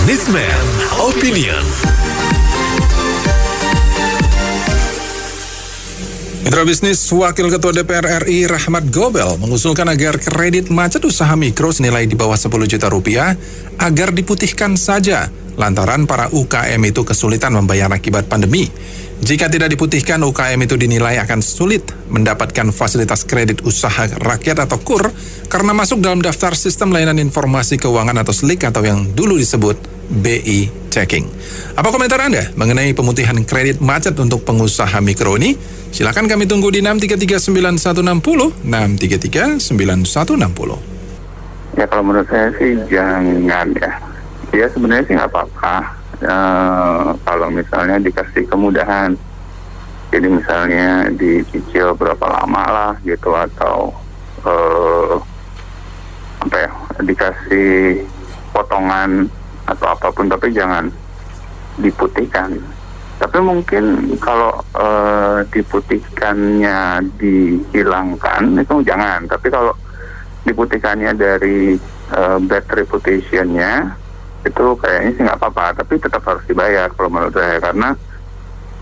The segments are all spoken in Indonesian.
Newsman Opinion. Mitra bisnis, Wakil Ketua DPR RI Rahmat Gobel mengusulkan agar kredit macet usaha mikro senilai di bawah 10 juta rupiah agar diputihkan saja lantaran para UKM itu kesulitan membayar akibat pandemi. Jika tidak diputihkan, UKM itu dinilai akan sulit mendapatkan fasilitas kredit usaha rakyat atau KUR karena masuk dalam daftar sistem layanan informasi keuangan atau SLIK atau yang dulu disebut BI Checking. Apa komentar Anda mengenai pemutihan kredit macet untuk pengusaha mikro ini? Silakan kami tunggu di 6339160, 6339160. Ya kalau menurut saya sih jangan ya. Ya sebenarnya sih nggak apa-apa. Kalau misalnya dikasih kemudahan. Jadi misalnya dicicil berapa lama lah gitu atau dikasih potongan atau apapun, tapi jangan diputihkan. Tapi mungkin kalau diputihkannya dihilangkan itu jangan. Tapi kalau diputihkannya dari bad reputation-nya itu kayaknya sih nggak apa-apa. Tapi tetap harus dibayar kalau menurut saya, karena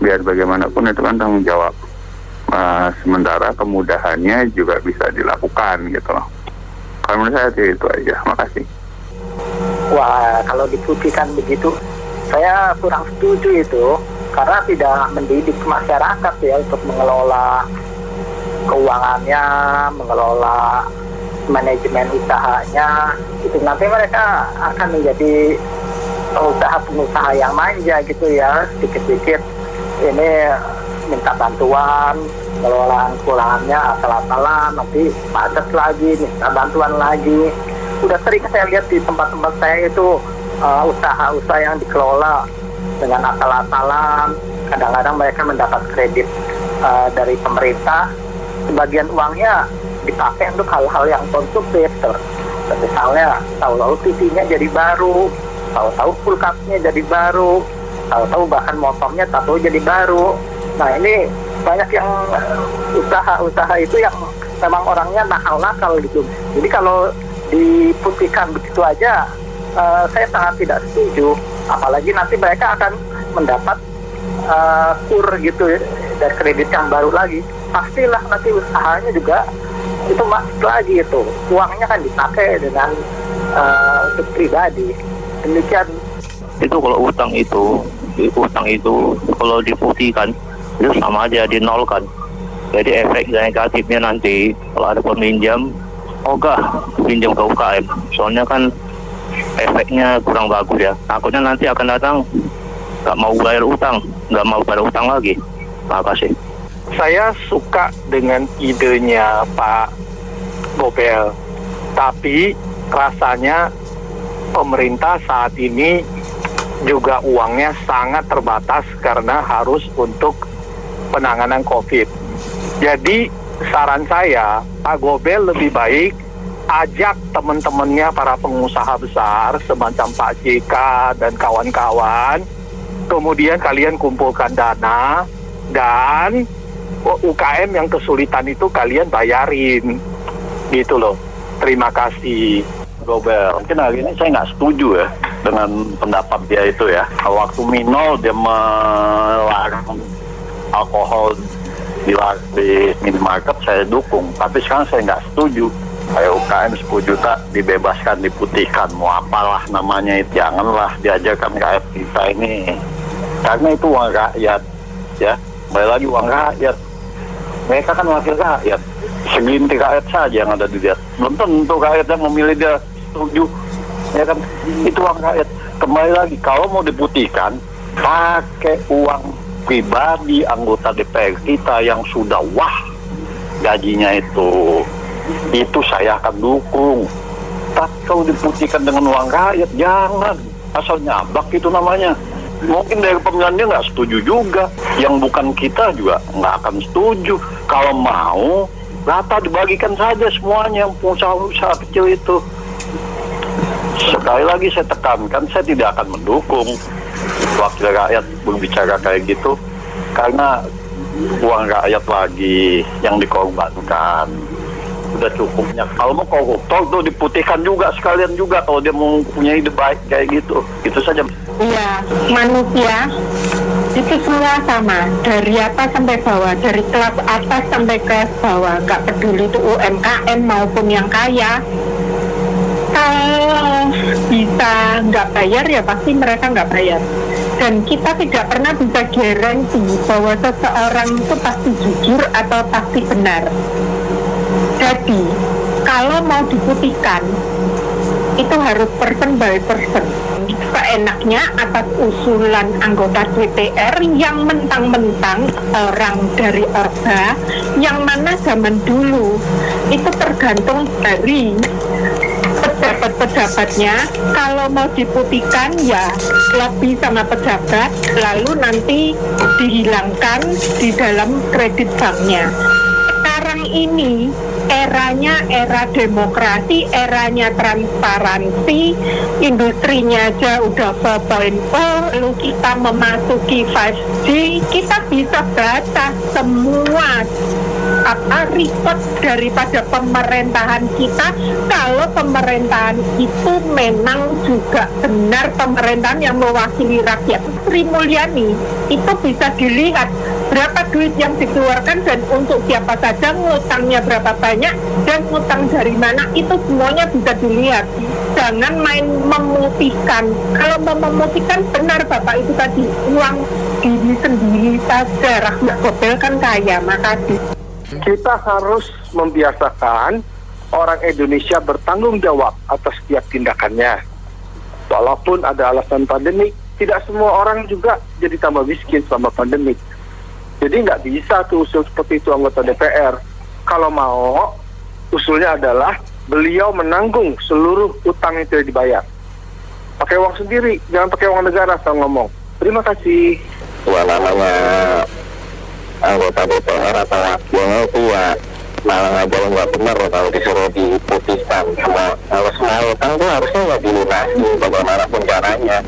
biar bagaimanapun itu kan tanggung jawab. Sementara kemudahannya juga bisa dilakukan gitu loh. Kalau menurut saya sih itu aja. Makasih. Wah, kalau diputihkan begitu, saya kurang setuju itu. Karena tidak mendidik masyarakat ya untuk mengelola keuangannya, mengelola manajemen usahanya. Itu nanti mereka akan menjadi pengusaha yang manja gitu ya, sedikit-sedikit ini minta bantuan, pengelolaan keuangannya asal-asalan, nanti macet lagi, minta bantuan lagi. Udah sering saya lihat di tempat-tempat saya itu usaha-usaha yang dikelola dengan asal-asalan. Kadang-kadang mereka mendapat kredit dari pemerintah, sebagian uangnya dipakai untuk hal-hal yang konsumtif. Misalnya tahu-tahu TV-nya jadi baru, tahu-tahu kulkasnya jadi baru, tahu-tahu bahkan motornya tahu jadi baru. Nah ini banyak yang usaha-usaha itu yang memang orangnya nakal-nakal gitu. Jadi kalau diputihkan begitu aja, saya sangat tidak setuju. Apalagi nanti mereka akan mendapat KUR gitu ya, dari kredit yang baru lagi. Pastilah nanti usahanya juga itu masuk lagi itu. Uangnya kan dipakai dengan untuk pribadi. Demikian. Itu kalau utang itu kalau diputihkan itu sama aja dinolkan. Jadi efek negatifnya nanti kalau ada peminjam pinjam ke UKM, soalnya kan efeknya kurang bagus ya. Takutnya nanti akan datang nggak mau bayar utang lagi. Terima kasih. Saya suka dengan idenya Pak Gobel, tapi rasanya pemerintah saat ini juga uangnya sangat terbatas karena harus untuk penanganan COVID. Jadi saran saya, Pak Gobel lebih baik ajak teman-temannya para pengusaha besar semacam Pak JK dan kawan-kawan, kemudian kalian kumpulkan dana dan UKM yang kesulitan itu kalian bayarin gitu loh. Terima kasih Gobel. Mungkin hari ini saya nggak setuju ya dengan pendapat dia itu ya. Waktu Minol dia melarang alkohol di minimarket, saya dukung. Tapi sekarang saya nggak setuju. Kayak UKM 10 juta dibebaskan, diputihkan, mau apalah namanya itu. Janganlah diajarkan rakyat kita ini. Karena itu uang rakyat, ya. Kembali lagi uang rakyat. Mereka kan wakil rakyat. Segelintir rakyat saja yang ada di dia. Belum tentu rakyat yang memilih dia setuju. Ya kan, itu uang rakyat. Kembali lagi, kalau mau diputihkan, pakai uang pribadi anggota DPR kita yang sudah gajinya itu saya akan dukung. Tapi kalau diputihkan dengan uang rakyat, jangan. Asal nyabak itu namanya. Mungkin dari pemilihan dia nggak setuju juga. Yang bukan kita juga nggak akan setuju. Kalau mau, rata dibagikan saja semuanya yang pengusaha-usaha kecil itu. Sekali lagi saya tekankan, saya tidak akan mendukung wakil rakyat berbicara kayak gitu. Karena uang rakyat lagi yang dikorbankan. udah cukupnya. Kalau mau koruptor tuh diputihkan juga sekalian juga kalau dia mau punya ide baik kayak gitu. Itu saja. Iya, manusia itu semua sama, dari atas sampai bawah, dari kelas atas sampai kelas bawah, gak peduli itu UMKM maupun yang kaya. Kalau bisa nggak bayar ya pasti mereka nggak bayar. Dan kita tidak pernah bisa garansi bahwa seseorang itu pasti jujur atau pasti benar. Jadi kalau mau diputihkan itu harus person by person. Seenaknya atas usulan anggota DPR yang mentang-mentang orang dari Orba, yang mana zaman dulu itu tergantung dari pejabat-pejabatnya. Kalau mau diputihkan ya lobby sama pejabat, lalu nanti dihilangkan di dalam kredit banknya. Sekarang ini eranya era demokrasi, eranya transparansi, industrinya aja udah 4.0, lalu kita memasuki 5G, kita bisa baca semua report daripada pemerintahan kita. Kalau pemerintahan itu memang juga benar pemerintahan yang mewakili rakyat. Sri Mulyani itu bisa dilihat berapa duit yang dikeluarkan dan untuk siapa saja, ngutangnya berapa banyak dan ngutang dari mana, itu semuanya bisa dilihat. Jangan main memutihkan. Kalau mau memutihkan, benar Bapak itu tadi, uang diri sendiri saja. Rahmat Gobel kan kaya. Makasih. Kita harus membiasakan orang Indonesia bertanggung jawab atas setiap tindakannya. Walaupun ada alasan pandemik, tidak semua orang juga jadi tambah miskin selama pandemik. Jadi nggak bisa tuh usul seperti itu anggota DPR. Kalau mau, usulnya adalah beliau menanggung seluruh utang itu yang dibayar. Pakai uang sendiri, jangan pakai uang negara, saya ngomong. Terima kasih. Namanya anggota DPR atau wakilnya itu ya malah aja nggak benar kalau disuruh diputihkan. Kalau semua utang itu harusnya nggak dilunasi bagaimanapun caranya.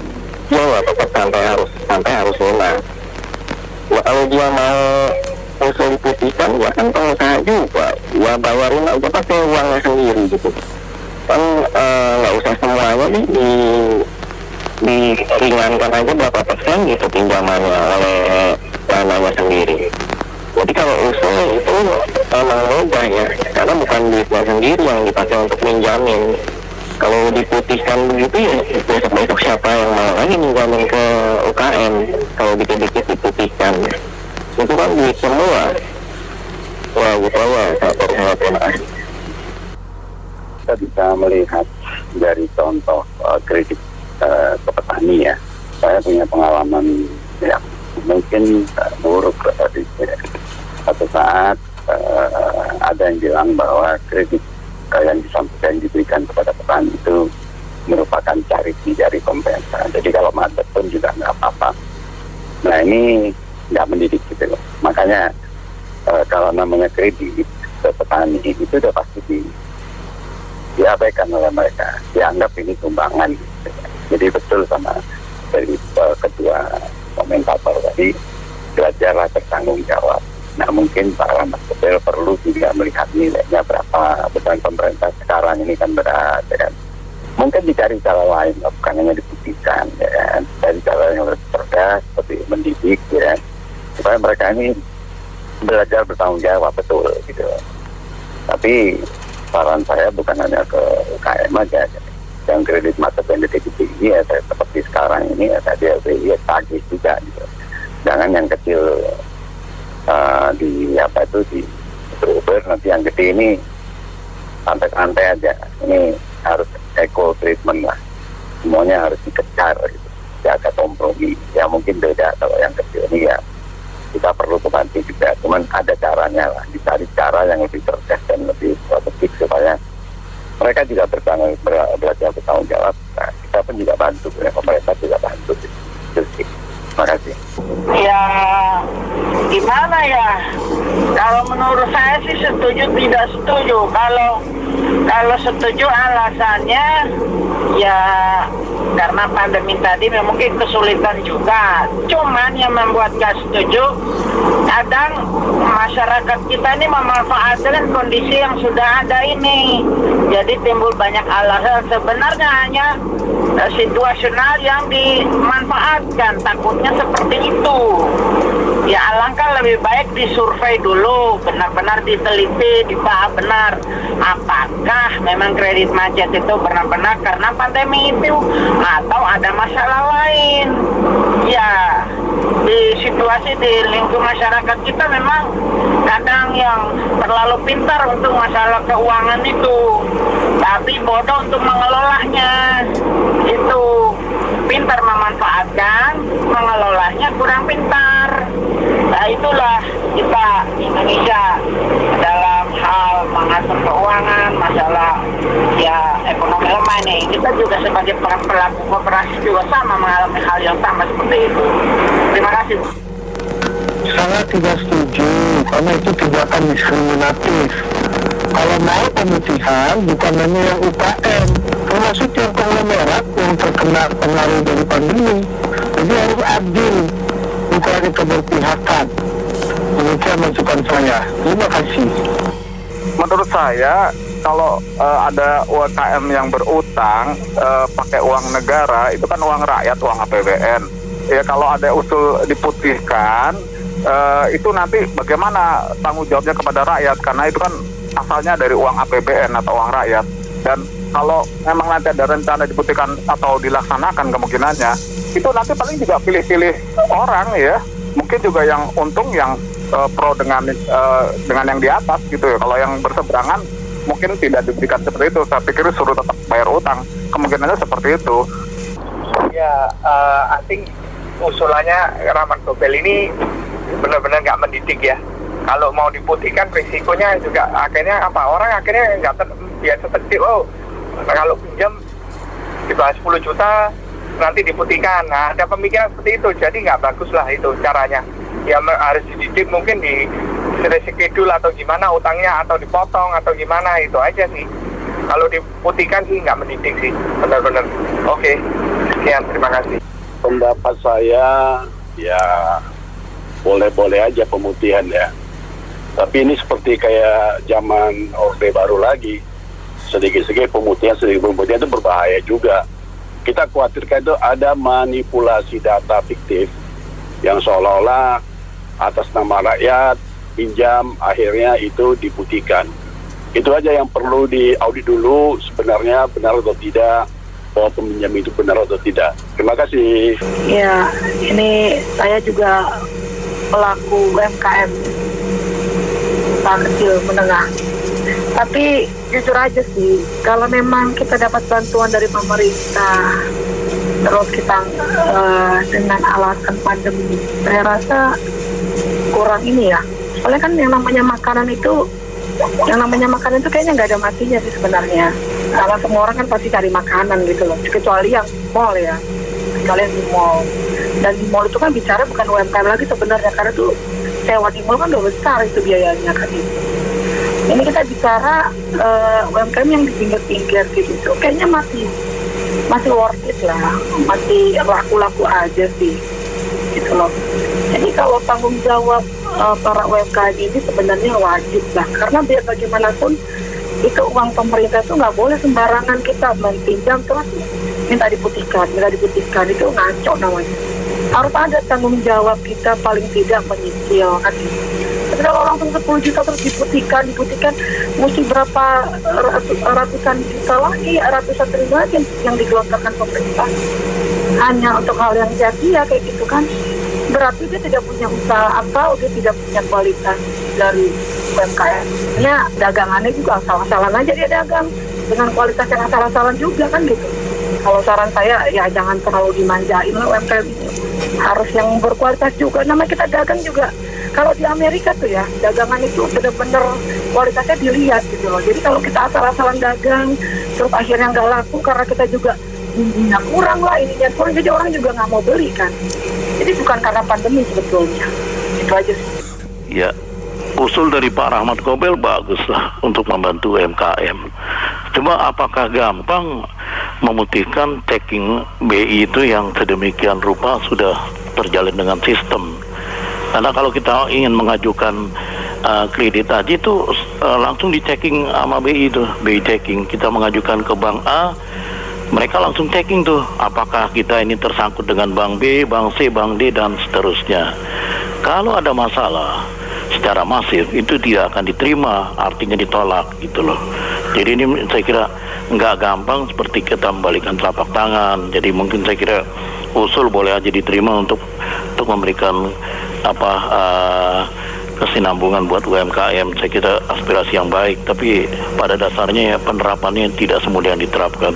Dia tetap sampai harus lunas. Kalau dia mau usul diputihkan ya kan pengusaha juga, ya bayarin aja pakai uangnya sendiri gitu. Kan nggak usah semuanya diringankan aja berapa persen gitu pinjamannya oleh dananya sendiri. Jadi kalau usul itu memang mudah ya, karena bukan duitnya sendiri yang dipakai untuk minjamin. Kalau diputihkan begitu ya besok-besok siapa yang mau lagi minjamin ke UKM kalau dikit-dikit diputihkan. Itu kan duit semua. Wah, saya terima kasih. Kita bisa melihat dari contoh kredit ke petani ya. Saya punya pengalaman yang mungkin buruk tadi. Satu saat ada yang bilang bahwa kredit yang disampaikan diberikan kepada petani itu merupakan charity dari pemerintah. Jadi kalau macet pun juga nggak apa-apa. Nah ini nggak mendidik gitu loh. Makanya kalau namanya kredit ke petani itu udah pasti diabaikan oleh mereka. Dianggap ini sumbangan. Gitu. Jadi betul sama dari kedua komentator tadi, belajarlah bertanggung jawab. Nah mungkin Pak Rahmat Gobel perlu juga melihat nilainya berapa. Beban pemerintah sekarang ini kan berat ya kan. Mungkin dicari cara lain, bukan hanya diputihkan ya kan. Dari cara yang lebih cerdas seperti mendidik ya kan. Supaya mereka ini belajar bertanggung jawab betul gitu. Tapi saran saya bukan hanya ke UKM aja. Yang kredit macet yang gede-gede ini ya seperti sekarang ini ya tadi LBI ya tagih juga gitu. Jangan yang kecil di Uber, nanti yang gede ini santai-santai aja. Ini harus eco treatment lah. Semuanya harus dikejar gitu. Jaga kompromi. Ya mungkin beda kalau yang kecil ini ya kita perlu kebantu juga. Cuman ada caranya lah. Dicari cara yang lebih cerdas dan lebih strategik supaya mereka juga belajar bertanggung jawab. Nah, kita pun juga bantu. Ya, pemerintah juga bantu. Terima kasih. Ya gimana ya, kalau menurut saya sih setuju tidak setuju. Kalau setuju alasannya ya karena pandemi tadi mungkin kesulitan juga. Cuman yang membuat gak setuju, kadang masyarakat kita ini memanfaatkan kondisi yang sudah ada ini. Jadi timbul banyak alasan, sebenarnya hanya situasional yang dimanfaatkan, takutnya seperti itu. Ya alangkah lebih baik disurvei dulu, benar-benar diteliti, dibahas benar apakah memang kredit macet itu benar-benar karena pandemi itu atau ada masalah lain. Ya di situasi di lingkup masyarakat kita memang kadang yang terlalu pintar untuk masalah keuangan itu, tapi bodoh untuk mengelolanya. Itu pintar memanfaatkan, mengelolanya kurang pintar. Nah itulah kita Indonesia dalam hal mengatur keuangan, masalah ya ekonomi lemah nih. Kita juga sebagai pelaku koperasi juga sama mengalami hal yang sama seperti itu. Terima kasih. Saya tidak setuju karena itu tindakan diskriminatif. Kalau mau pemutihan bukan hanya yang UKM, termasuk yang konglomerat yang terkena pengaruh dari pandemi. Jadi harus adil, bukan keberpihakan. Demikian masukan saya. Terima kasih. Menurut saya kalau ada UMKM yang berutang pakai uang negara, itu kan uang rakyat, uang APBN. Ya kalau ada usul diputihkan, itu nanti bagaimana tanggung jawabnya kepada rakyat, karena itu kan asalnya dari uang APBN atau uang rakyat. Dan kalau memang nanti ada rencana diputihkan atau dilaksanakan kemungkinannya, itu nanti paling juga pilih-pilih orang ya. Mungkin juga yang untung yang pro dengan yang di atas gitu ya. Kalau yang berseberangan mungkin tidak diberikan seperti itu. Saya pikir suruh tetap bayar utang. Kemungkinannya seperti itu. Ya, I think usulannya Rahmat Gobel ini benar-benar nggak mendidik ya. Kalau mau diputihkan risikonya juga akhirnya apa? Orang akhirnya nggak biasa tertib. Oh, kalau pinjam di bawah 10 juta nanti diputihkan. Nah, ada pemikiran seperti itu. Jadi nggak bagus lah itu caranya. Ya harus dididik, mungkin di reschedule atau gimana utangnya, atau dipotong atau gimana, itu aja sih. Kalau diputihkan sih nggak mendidik sih, benar-benar. Oke, sekian, terima kasih. Pendapat saya ya boleh-boleh aja pemutihan ya. Tapi ini seperti kayak zaman Orde Baru lagi. Sedikit-sedikit pemutihan itu berbahaya juga. Kita khawatirkan itu ada manipulasi data fiktif yang seolah-olah atas nama rakyat pinjam, akhirnya itu diputihkan. Itu aja yang perlu diaudit dulu, sebenarnya benar atau tidak, bahwa peminjam itu benar atau tidak. Terima kasih. Ya, ini saya juga pelaku UMKM, usaha kecil menengah. Tapi jujur aja sih, kalau memang kita dapat bantuan dari pemerintah, terus kita dengan alasan pandemi, saya rasa kurang ini ya. Soalnya kan yang namanya makanan itu kayaknya nggak ada matinya sih sebenarnya. Karena semua orang kan pasti cari makanan gitu loh, kecuali yang mall ya. Kalian di mall, dan di mall itu kan bicara bukan UMKM lagi sebenarnya, karena tuh sewa di mall kan udah besar itu biayanya kan itu. Ini kita bicara UMKM yang di pinggir-pinggir gitu, kayaknya masih worth it lah, masih laku-laku aja sih gitu loh. Jadi kalau tanggung jawab para UMKM ini sebenarnya wajib lah, karena biar bagaimanapun itu uang pemerintah itu nggak boleh sembarangan kita meminjam terus minta diputihkan, itu ngaco namanya. Harus ada tanggung jawab kita, paling tidak menyicil kan. Tapi kalau langsung 10 juta terus diputihkan mesti berapa ratusan juta lagi, ratusan triliun lagi yang digelontorkan pemerintah hanya untuk hal yang sia-sia kayak gitu kan. Berarti dia tidak punya usaha atau dia tidak punya kualitas dari UMKM. Ya dagangannya juga asal-asalan aja dia dagang dengan kualitas yang asal-asalan juga kan gitu. Kalau saran saya ya jangan terlalu dimanjain lah UMKM ini. Harus yang berkualitas juga. Namanya kita dagang juga. Kalau di Amerika tuh ya, dagangan itu benar-benar kualitasnya dilihat gitu loh. Jadi kalau kita asal-asalan dagang, terus akhirnya nggak laku karena kita juga bumbunya kurang lah, ininya kurang, jadi orang juga nggak mau beli kan. Jadi bukan karena pandemi sebetulnya. Itu aja sih. Ya, usul dari Pak Rahmat Gobel bagus lah untuk membantu UMKM. Cuma apakah gampang memutihkan checking BI itu yang sedemikian rupa sudah terjalin dengan sistem. Karena kalau kita ingin mengajukan kredit aja itu langsung di checking sama BI itu, BI checking. Kita mengajukan ke bank A, mereka langsung checking tuh apakah kita ini tersangkut dengan bank B, bank C, bank D dan seterusnya. Kalau ada masalah secara masif itu tidak akan diterima, artinya ditolak gitu loh. Jadi ini saya kira nggak gampang seperti kita membalikan telapak tangan. Jadi mungkin saya kira usul boleh aja diterima untuk memberikan kesinambungan buat UMKM. Saya kira aspirasi yang baik, tapi pada dasarnya ya penerapannya tidak semudah yang diterapkan.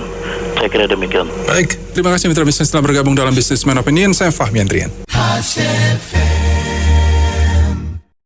Saya kira demikian. Baik, terima kasih mitra bisnis telah bergabung dalam Businessman Opinion. Saya Fahmi Andrian.